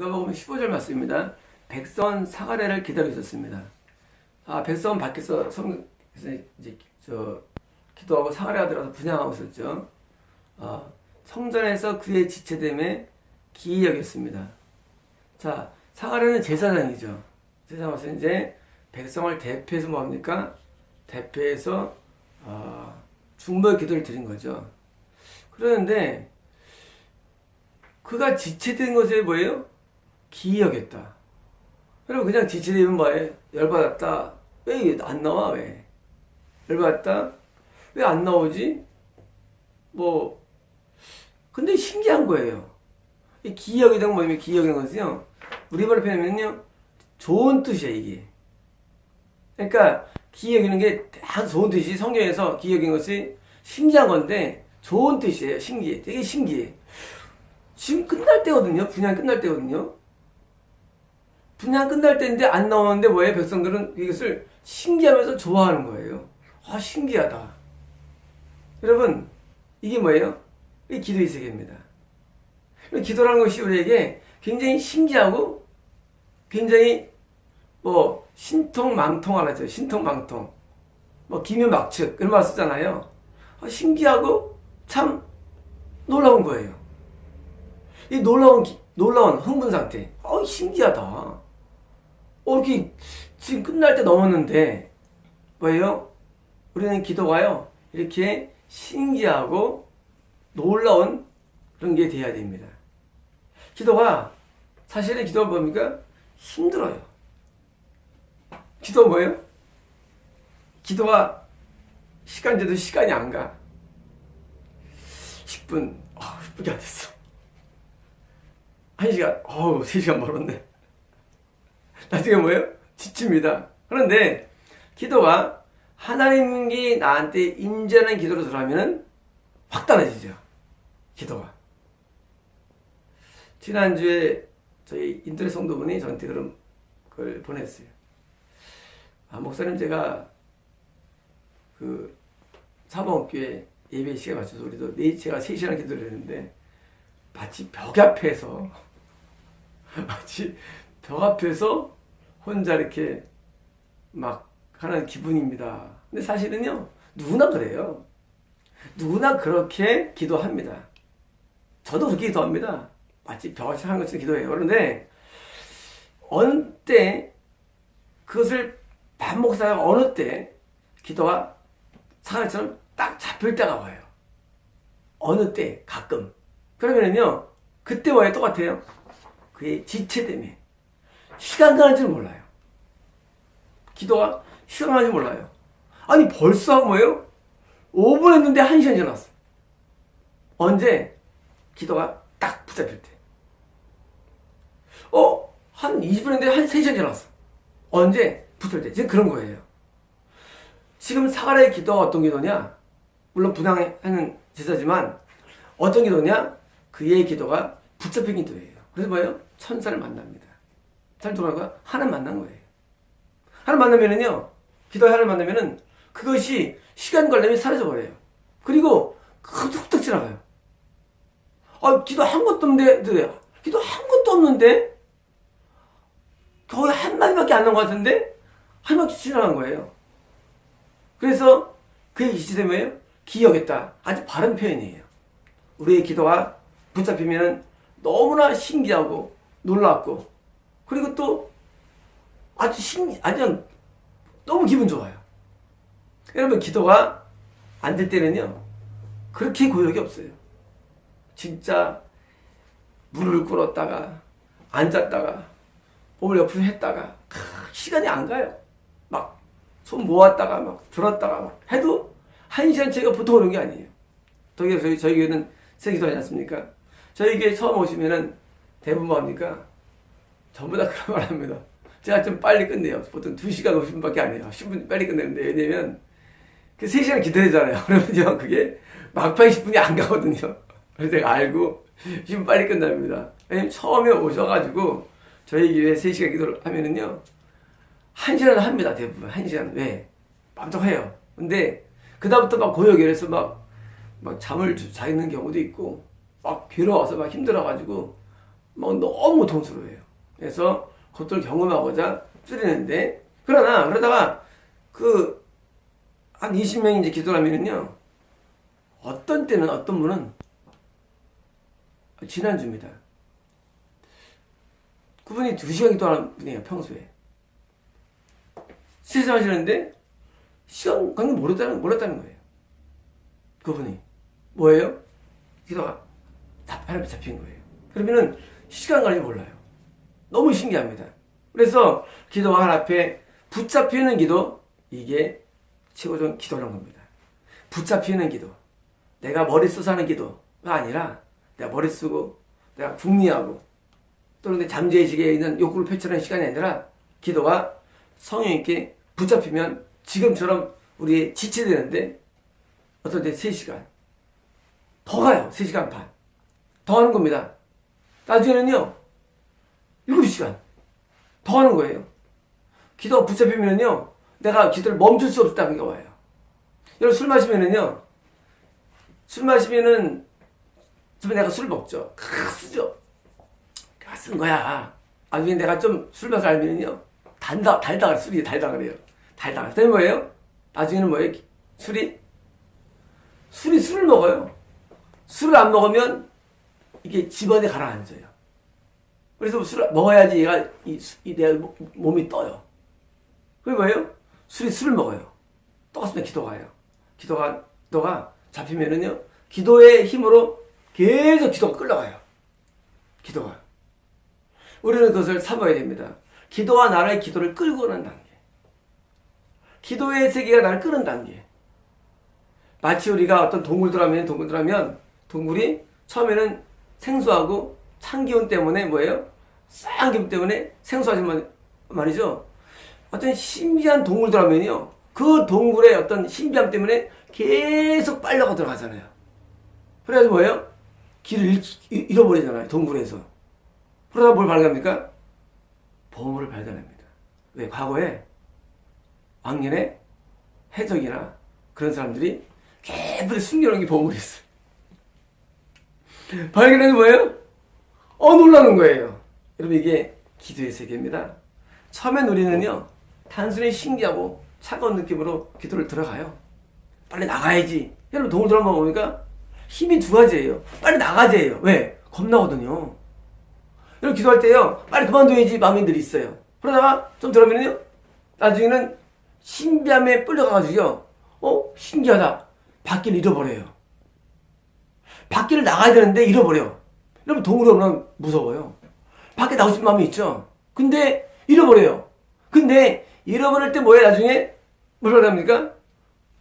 누가복음 15절 말씀입니다. 백성은 사가랴를 기다리고 있었습니다. 백성은 밖에서 이제 기도하고 사가랴가 들어가서 분향하고 있었죠. 성전에서 그의 지체됨에 기이 여겼습니다. 자, 사가랴는 제사장이죠. 제사장으로서 이제 백성을 대표해서 뭡니까? 대표해서 중보의 기도를 드린 거죠. 그러는데 그가 지체된 것이 뭐예요? 기이 여겼다. 여러분 그냥 지체되면 뭐예요? 열받았다. 왜 안 나와? 왜? 열받았다. 왜 안 나오지? 근데 신기한 거예요. 이 기이 여기는 건 뭐냐면 기이 여기는 것은요. 우리말로 표현하면요. 좋은 뜻이에요, 이게. 그러니까 기이 여기는 게 아주 좋은 뜻이 성경에서 기이 여기는 것이 신기한 건데 좋은 뜻이에요. 신기해. 되게 신기해. 지금 끝날 때거든요. 분양 끝날 때거든요. 분양 끝날 때인데 안 나오는데 뭐예요? 백성들은 이것을 신기하면서 좋아하는 거예요. 신기하다. 여러분, 이게 뭐예요? 이게 기도의 세계입니다. 기도라는 것이 우리에게 굉장히 신기하고 굉장히 신통망통하죠. 신통망통. 기묘막측 이런 말 쓰잖아요. 신기하고 참 놀라운 거예요. 이 놀라운 흥분 상태. 신기하다. 이렇게 지금 끝날 때 넘었는데 뭐예요? 우리는 기도가요. 이렇게 신기하고 놀라운 그런 게 돼야 됩니다. 사실은 기도가 뭡니까? 힘들어요. 기도 뭐예요? 기도가 시간제도 시간이 안 가. 10분, 10분이 안 됐어. 1시간, 3시간 멀었네. 나중에 뭐예요? 지칩니다. 그런데 기도가 하나님이 나한테 임재하는 기도로 들어가면 확 달라지죠. 기도가. 지난주에 저희 인터넷 성도분이 저한테 그걸 보냈어요. 목사님 제가 사방교회 예배 시간에 맞춰서 우리도 제가 3시간 기도를 했는데 마치 벽 앞에서 혼자 이렇게 막 하는 기분입니다. 근데 사실은요, 누구나 그래요. 누구나 그렇게 기도합니다. 저도 그렇게 기도합니다. 마치 벽 앞에서 하는 것처럼 기도해요. 그런데 어느 때 그것을 반복하다가 어느 때 기도가 사람처럼 딱 잡힐 때가 와요. 어느 때 가끔. 그러면은요, 그때 와요 똑같아요. 그의 지체됨에 시간 가는 줄 몰라요. 기도가 시간 가는 줄 몰라요. 아니 벌써 뭐예요? 5분 했는데 1시간 지났어. 언제? 기도가 딱 붙잡힐 때. 한 20분 했는데 한 3시간 지났어. 언제? 붙을 때. 지금 그런 거예요. 지금 사가랴의 기도가 어떤 기도냐? 물론 분향하는 제사지만 어떤 기도냐? 그의 기도가 붙잡힌 기도예요. 그래서 뭐예요? 천사를 만납니다. 잘 돌아가 하나님 만난 거예요. 하나님 만나면은요, 기도에 하나님 만나면은 그것이 시간 걸리면 사라져버려요. 그리고 훅 지나가요. 기도 한 것도 없는데, 기도 한 것도 없는데, 거의 한마디밖에 안 나온 것 같은데, 한마디 지나간 거예요. 그래서 그의 기도에 뭐예요? 기억했다. 아주 바른 표현이에요. 우리의 기도가 붙잡히면 너무나 신기하고 놀랍고, 그리고 또 아주 너무 기분 좋아요. 여러분, 기도가 안 될 때는요, 그렇게 고역이 없어요. 진짜 물을 끓었다가 앉았다가 몸을 옆으로 했다가 시간이 안 가요. 막 손 모았다가 막 들었다가 막 해도 1시간째가 보통 오는 게 아니에요. 저희 교회는 세기도 하지 않습니까? 저희 교회 처음 오시면은 대부분 뭡니까? 전부 다 그런 말 합니다. 제가 좀 빨리 끝내요. 보통 2시간 50분밖에 안 해요. 10분 빨리 끝내는데, 왜냐면 3시간 기다리잖아요. 그러면요, 그게 막판에 10분이 안 가거든요. 그래서 제가 알고 10분 빨리 끝납니다. 왜냐면 처음에 오셔가지고 저희 교회 3시간 기도를 하면은요, 1시간 합니다. 대부분 1시간. 왜? 깜짝해요. 근데 그다음부터 막 고역이라서 막 잠을 자는 경우도 있고, 막 괴로워서 막 힘들어가지고 뭐 너무 고통스러워요. 그래서 그것들을 경험하고자 줄이는데, 그러다가 한 20명이 이제 기도를 하면은요, 어떤 때는 어떤 분은 지난주입니다. 그분이 2시간 기도하는 분이에요, 평소에. 세수하시는데 시간 가는 거 몰랐다는 거예요. 그분이 뭐예요? 기도가 하나님 잡힌 거예요. 그러면은 시간 가는 거 몰라요. 너무 신기합니다. 그래서 기도가 하나님 앞에 붙잡히는 기도, 이게 최고적 기도라는 겁니다. 붙잡히는 기도. 내가 머리 써서 하는 기도가 아니라 내가 머리 쓰고 내가 궁리하고 또는 내 잠재의식에 있는 욕구를 펼쳐내는 시간이 아니라 기도가 성령 있게 붙잡히면 지금처럼 우리 지체되는데 어떨 때 3시간 더 가요. 3시간 반 더 하는 겁니다. 나중에는요 7시간 더 하는 거예요. 기도가 붙잡히면요 내가 기도를 멈출 수 없다는 게 와요. 여러분 술 마시면은요, 술 마시면은 처음에 내가 술을 먹죠. 쓰죠. 쓴 거야. 나중에 내가 좀 술 맛을 알면은요 달다가 술이 달다 그래요. 달다. 그다음에 뭐예요? 나중에는 뭐예요? 술을 먹어요. 술을 안 먹으면 이게 집안에 가라앉아요. 그래서 술을 먹어야지 얘가 내 몸이 떠요. 그게 뭐예요? 술을 먹어요. 똑같으면 기도가요. 기도가 잡히면은요, 기도의 힘으로 계속 기도가 끌려가요. 기도가. 우리는 그것을 사모해야 됩니다. 기도가 나를 기도를 끌고 오는 단계. 기도의 세계가 나를 끄는 단계. 마치 우리가 어떤 동물들 하면 동물이 처음에는 생소하고 찬 기운 때문에 뭐예요? 싼 기운 때문에 생소하지만 말이죠. 어떤 신비한 동물들 하면요, 그 동물의 어떤 신비함 때문에 계속 빨려가 들어가잖아요. 그래가지고 뭐예요? 길을 잃어버리잖아요, 동굴에서. 그러다가 뭘 발견합니까? 보물을 발견합니다. 왜? 과거에 왕년에 해적이나 그런 사람들이 개들이 숨겨놓은 게 보물이 있어요. 발견해서 뭐예요? 놀라는 거예요. 여러분, 이게 기도의 세계입니다. 처음엔 우리는요, 단순히 신기하고 차가운 느낌으로 기도를 들어가요. 빨리 나가야지. 여러분, 동물 드라마 보니까 힘이 2가지예요. 빨리 나가야지예요. 왜? 겁나거든요. 여러분, 기도할 때요, 빨리 그만둬야지 마음들이 있어요. 그러다가 좀 들어오면요, 나중에는 신비함에 끌려가가지고요, 신기하다. 바퀴를 잃어버려요. 바퀴를 나가야 되는데 잃어버려. 여러분, 동물이 얼마나 무서워요. 밖에 나오고 싶은 마음이 있죠. 근데 잃어버려요. 근데 잃어버릴 때 뭐예요? 나중에 뭘 합니까?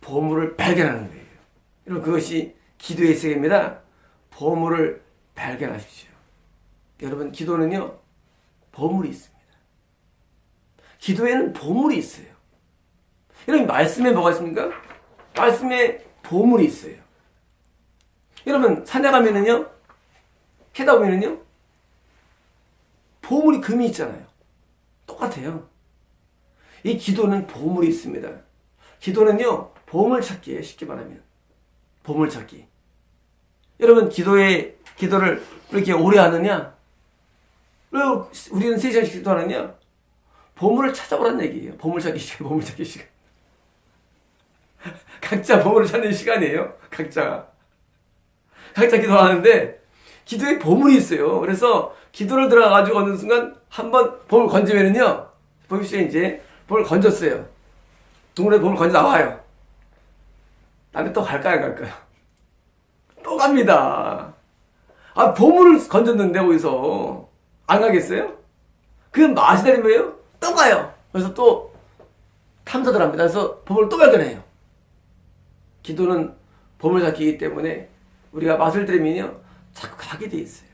보물을 발견하는 거예요. 여러분, 그것이 기도의 세계입니다. 보물을 발견하십시오. 여러분, 기도는요, 보물이 있습니다. 기도에는 보물이 있어요. 여러분, 말씀에 뭐가 있습니까? 말씀에 보물이 있어요. 여러분, 산에 가면은요, 캐다 보면은요, 보물이 금이 있잖아요. 똑같아요. 이 기도는 보물이 있습니다. 기도는요, 보물찾기예요. 쉽게 말하면. 보물찾기. 여러분, 기도를 왜 이렇게 오래 하느냐? 왜 우리는 3시간씩 기도하느냐? 보물을 찾아보라는 얘기예요. 보물찾기 시간. 각자 보물을 찾는 시간이에요. 각자 기도하는데, 기도에 보물이 있어요. 그래서 기도를 들어가가지고 어느 순간 한번 보물 건지면은요, 보십시오. 이제 보물 건졌어요. 동물에 보물 건져 나와요. 다음에 또 갈까요, 안 갈까요? 또 갑니다. 보물을 건졌는데 거기서 안 가겠어요? 그 맛이 되는 거예요? 또 가요. 그래서 또 탐사들 합니다. 그래서 보물을 또 발견해요. 기도는 보물 찾기이기 때문에 우리가 맛을 들으면요, 자꾸 가게 돼 있어요.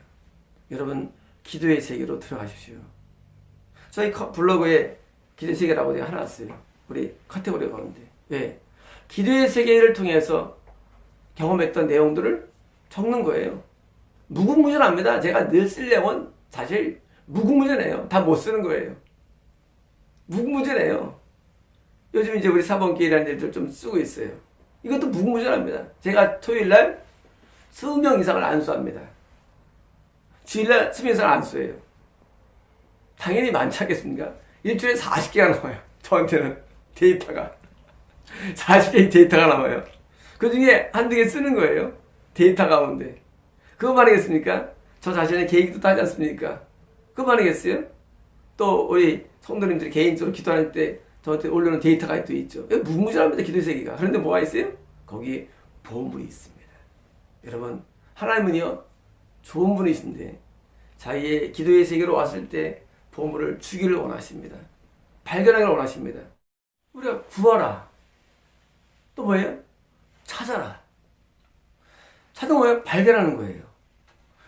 여러분, 기도의 세계로 들어가십시오. 저희 블로그에 기도의 세계라고 내가 하나 놨어요. 우리 카테고리가 가운데. 왜? 기도의 세계를 통해서 경험했던 내용들을 적는 거예요. 무궁무진합니다. 제가 늘 쓸 내용은 사실 무궁무진해요. 다 못 쓰는 거예요. 무궁무진해요. 요즘 이제 우리 사본기라는 일들 좀 쓰고 있어요. 이것도 무궁무진합니다. 제가 토요일날 수명 이상을 안수합니다. 주일날 수면 시간 안 써요. 당연히 많지 않겠습니까? 일주일에 40개가 나와요. 저한테는 데이터가. 40개의 데이터가 나와요. 그 중에 한두 개 쓰는 거예요. 데이터 가운데. 그거 말이겠습니까? 저 자신의 계획도 따지 않습니까? 그거 말이겠어요? 또 우리 성도님들이 개인적으로 기도할 때 저한테 올려놓은 데이터가 또 있죠. 무궁무진합니다. 기도의 세계가. 그런데 뭐가 있어요? 거기에 보물이 있습니다. 여러분, 하나님은요 좋은 분이신데 자기의 기도의 세계로 왔을 때 보물을 주기를 원하십니다. 발견하기를 원하십니다. 우리가 구하라. 또 뭐예요? 찾아라. 찾는 뭐예요? 발견하는 거예요.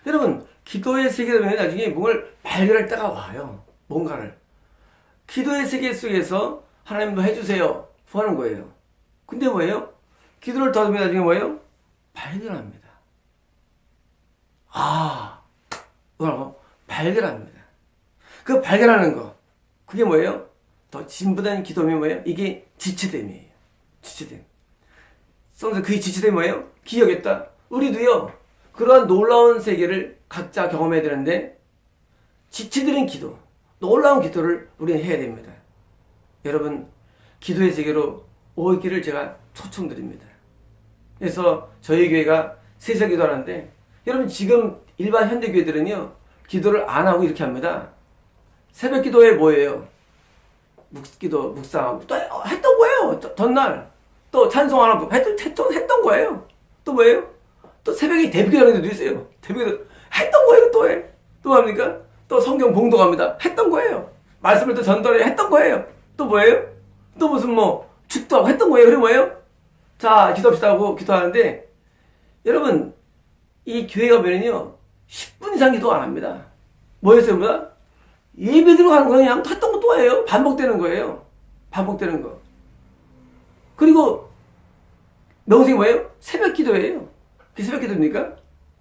여러분, 기도의 세계는 나중에 뭔가를 발견할 때가 와요. 뭔가를. 기도의 세계 속에서 하나님도 해주세요. 구하는 거예요. 근데 뭐예요? 기도를 더듬으면 나중에 뭐예요? 발견합니다. 뭐라고? 발견합니다. 그 발견하는 거. 그게 뭐예요? 더 진보된 기도면 뭐예요? 이게 지체됨이에요. 지체됨. 성서 그 지체됨이 뭐예요? 기억했다. 우리도요, 그러한 놀라운 세계를 각자 경험해야 되는데, 지체들인 기도, 놀라운 기도를 우리는 해야 됩니다. 여러분, 기도의 세계로 오기를 제가 초청드립니다. 그래서 저희 교회가 세서 기도하는데, 여러분 지금 일반 현대교회들은요, 기도를 안 하고 이렇게 합니다. 새벽 기도에 뭐예요? 묵기도, 묵상하고, 또 했던 거예요. 전날. 또 찬송 하나 했던 거예요. 또 뭐예요? 또 새벽에 대비기도 하는 데도 있어요. 대비기도 했던 거예요. 또 해. 또 뭡니까? 또 성경 봉독합니다. 했던 거예요. 말씀을 또 전달해 했던 거예요. 또 뭐예요? 또 무슨 축도하고 했던 거예요. 그리고 뭐예요? 자, 기도합시다 하고 기도하는데, 여러분, 이 교회 가면은요, 10분 이상 기도 안 합니다. 뭐였어요, 뭐다? 예배 들어가는 거 그냥 했던 거 또 해요. 반복되는 거예요. 반복되는 거. 그리고, 명색이 뭐예요? 새벽 기도예요. 그게 새벽 기도입니까?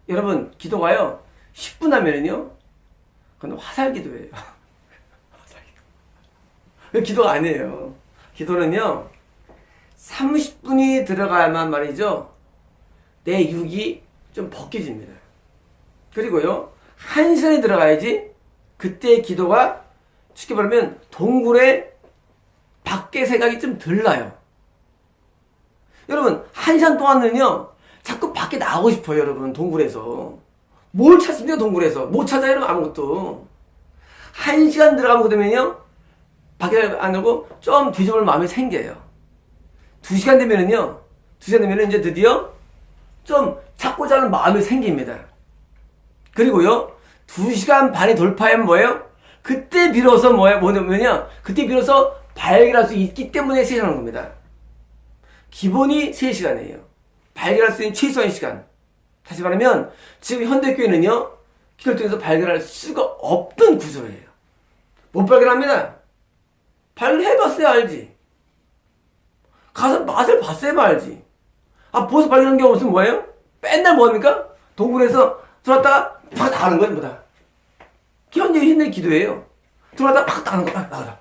여러분, 기도가요, 10분 하면은요, 그건 화살 기도예요. 화살 기도. 기도가 아니에요. 기도는요, 30분이 들어가야만 말이죠, 내 육이 좀 벗겨집니다. 그리고요, 1시간이 들어가야지 그때 기도가 쉽게 말하면 동굴에 밖에 생각이 좀 덜 나요. 여러분, 1시간 동안은요, 자꾸 밖에 나가고 싶어요. 여러분, 동굴에서. 뭘 찾습니까? 동굴에서. 못 찾아요. 여러분, 아무것도. 1시간 들어가면 되면요, 밖에 안 나고 좀 뒤집을 마음이 생겨요. 2시간 되면은요, 2시간 되면은 이제 드디어 좀 찾고자 하는 마음이 생깁니다. 그리고요, 2시간 반이 돌파하면 뭐예요? 그때 비로소 뭐냐면요, 그때 비로소 발견할 수 있기 때문에 3시간 하는 겁니다. 기본이 3시간이에요. 발견할 수 있는 최소한 시간. 다시 말하면, 지금 현대교회는요, 기도를 통해서 발견할 수가 없던 구조예요. 못 발견합니다. 발견해봤어야 알지. 가서 맛을 봤어야 알지. 벌써 발견한 게 없으면 뭐예요? 맨날 뭐합니까? 동굴에서 들어왔다가 팍 나가는 거예요, 뭐다. 현대 기도예요. 들어왔다가 팍 나가는 거, 나가라.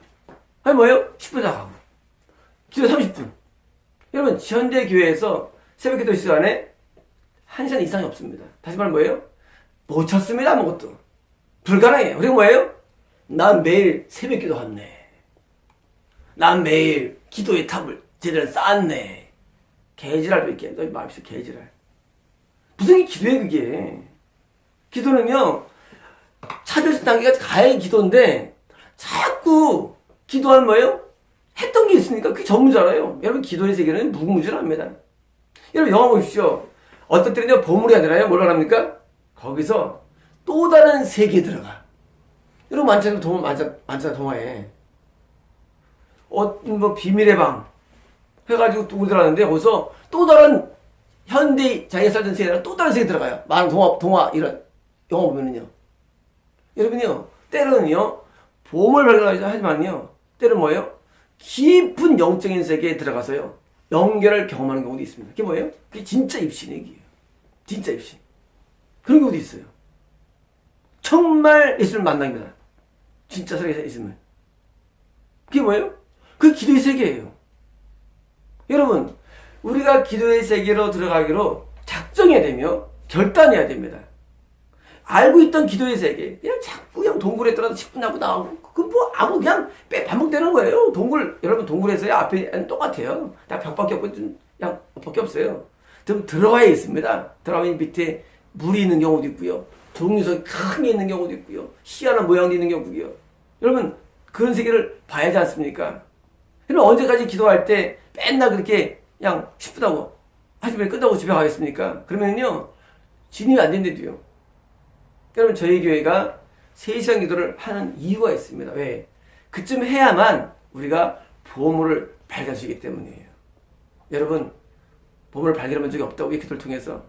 아니, 뭐예요? 10분 나가고. 기도 30분. 여러분, 현대 교회에서 새벽 기도 시간에 1시간 이상이 없습니다. 다시 말하면 뭐예요? 못 찾습니다, 아무것도. 불가능해요. 그리고 뭐예요? 난 매일 새벽 기도 하네. 난 매일 기도의 탑을 제대로 쌓았네. 개지랄 뺄게. 너희 마음씨 개지랄. 무슨 기도예요, 그게. 기도는요, 찾을 수 단계가 가야 기도인데, 자꾸 기도하는 뭐예요? 했던 게 있으니까 그게 전문자라요. 여러분, 기도의 세계는 무궁무진합니다. 여러분, 영화 보십시오. 어떤 때는요, 보물이 아니라요, 뭐라 합니까? 거기서 또 다른 세계에 들어가. 여러분, 많잖아요, 동화에. 비밀의 방. 해가지고 또 들어가는데, 거기서 또 다른 현대 자기가 살던 세계랑 또 다른 세계에 들어가요. 많은 동화, 이런 영화 보면은요. 여러분요, 때로는요, 보물 발견하지만요, 때로는 뭐예요? 깊은 영적인 세계에 들어가서요, 연결을 경험하는 경우도 있습니다. 그게 뭐예요? 그게 진짜 입신 얘기예요. 진짜 입신. 그런 경우도 있어요. 정말 예수를 만납니다. 진짜 세계에서 있으면. 그게 뭐예요? 그게 기도의 세계예요. 여러분, 우리가 기도의 세계로 들어가기로 작정해야 되며 결단해야 됩니다. 알고 있던 기도의 세계 그냥 자꾸 그냥 동굴에 들어가서 10분 하고 나오고 그건 뭐 아무 그냥 반복되는 거예요. 동굴 여러분 동굴에서요 앞에 똑같아요. 딱 벽밖에 없고 좀 그냥 밖에 없어요. 좀 들어가야 있습니다. 들어가면 밑에 물이 있는 경우도 있고요. 종류석이 큰 게 있는 경우도 있고요. 희한한 모양도 있는 경우도 있고요. 여러분 그런 세계를 봐야 하지 않습니까? 그럼 언제까지 기도할 때 맨날 그렇게 그냥 10분 하고 하지만 끝나고 집에 가겠습니까? 그러면요 진입이 안 된대도요. 여러분 저희 교회가 3시간 기도를 하는 이유가 있습니다. 왜? 그쯤 해야만 우리가 보물을 발견할 수 있기 때문이에요. 여러분 보물을 발견한 적이 없다고 이 기도를 통해서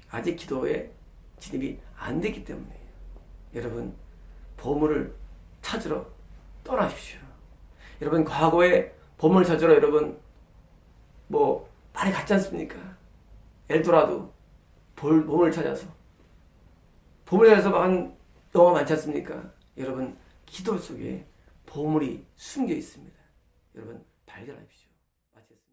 아직 기도에 진입이 안 됐기 때문이에요. 여러분 보물을 찾으러 떠나십시오. 여러분 과거에 보물을 찾으러 여러분 뭐 많이 갔지 않습니까? 엘도라도 보물을 찾아서 보물을 찾아서 한 영화 많지 않습니까? 여러분 기도 속에 보물이 숨겨 있습니다. 여러분 발견하십시오. 마치겠습니다.